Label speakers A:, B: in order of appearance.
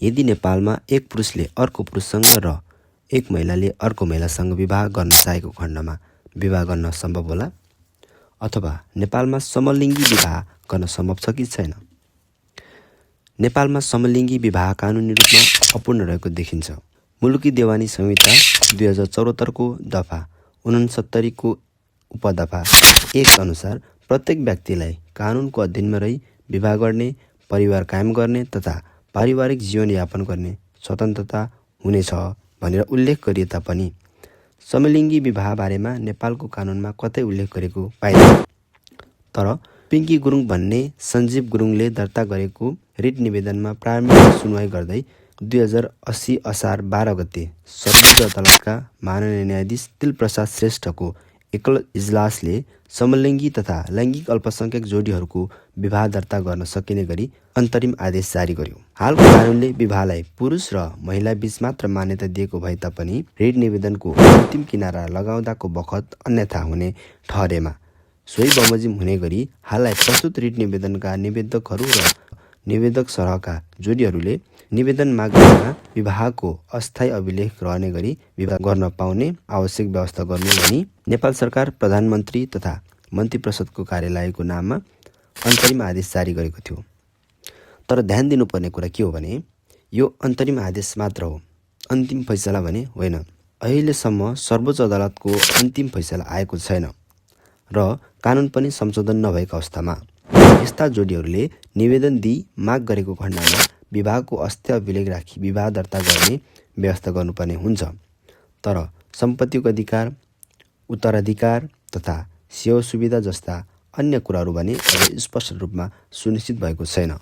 A: यदि नेपालमा एक पुरुषले अर्को पुरुषसँग र एक महिलाले अर्को महिलासँग विवाह गर्न चाहेको खण्डमा विवाह गर्न सम्भव होला? अथवा नेपालमा समलिङ्गी विवाह गर्न सम्भव छ कि छैन? नेपालमा समलिङ्गी विवाह कानुनी रूपमा अपूर्ण रहेको देखिन्छ। मुलुकी देवानी संहिता 2074 को दफा 69 को उपदफा 1 अनुसार प्रत्येक व्यक्तिलाई कानुनको अधीनमा रही विवाह गर्ने, परिवार कायम गर्ने तथा पारिवारिक जीवनयापन गर्ने स्वतन्त्रता हुनेछ भनेर उल्लेख गरिए तापनि समलिङ्गी विवाह बारेमा नेपालको कानुनमा कतै उल्लेख गरेको पाइँदैन। तर पिङ्की गुरुङ भन्ने सञ्जीव गुरुङले दर्ता गरेको रिट निवेदनमा प्रारम्भिक सुनवाई गर्दै 2080 असार 12 गते सर्वोच्च अदालतका माननीय न्यायाधीश तिलप्रसाद श्रेष्ठको एकल इजलासले समलिङ्गी तथा लैङ्गिक अल्पसंख्यक जोडीहरूको विवाह दर्ता गर्न सकिने गरी अन्तरिम आदेश जारी गर्यो। हालको कानुनले विवाहलाई पुरुष र महिला बीच मात्र मान्यता दिएको भए तापनि रिट निवेदनको अन्तिम किनारा लगाउँदाको बखत अन्यथा हुने ठहरेमा सोही बमोजिम हुने गरी हाललाई प्रस्तुत रिट निवेदनका निवेदकहरू र निवेदक सरहका जोडीहरूले निवेदन माग गरेमा विवाहको अस्थायी अभिलेख रहने गरी विवाह गर्न पाउने आवश्यक व्यवस्था गर्नु भनी नेपाल सरकार प्रधानमन्त्री तथा मन्त्रीपरिषदको कार्यालयको नाममा अन्तरिम आदेश जारी गरेको थियो। तर ध्यान दिनुपर्ने कुरा के हो भने यो अन्तरिम आदेश मात्र हो, अन्तिम फैसला भने होइन। अहिलेसम्म सर्वोच्च अदालतको अन्तिम फैसला आएको छैन र कानुन पनि संशोधन नभएका अवस्थामा यस्ता जोडीहरूले निवेदन दिई माग गरेको खण्डमा विवाहको अस्थायी अभिलेख राखी विवाह दर्ता गर्ने व्यवस्था गर्नुपर्ने हुन्छ। तर सम्पत्तिको अधिकार, उत्तराधिकार तथा सेवा सुविधा जस्ता अन्य कुराहरू भने अझै स्पष्ट रूपमा सुनिश्चित भएको छैन।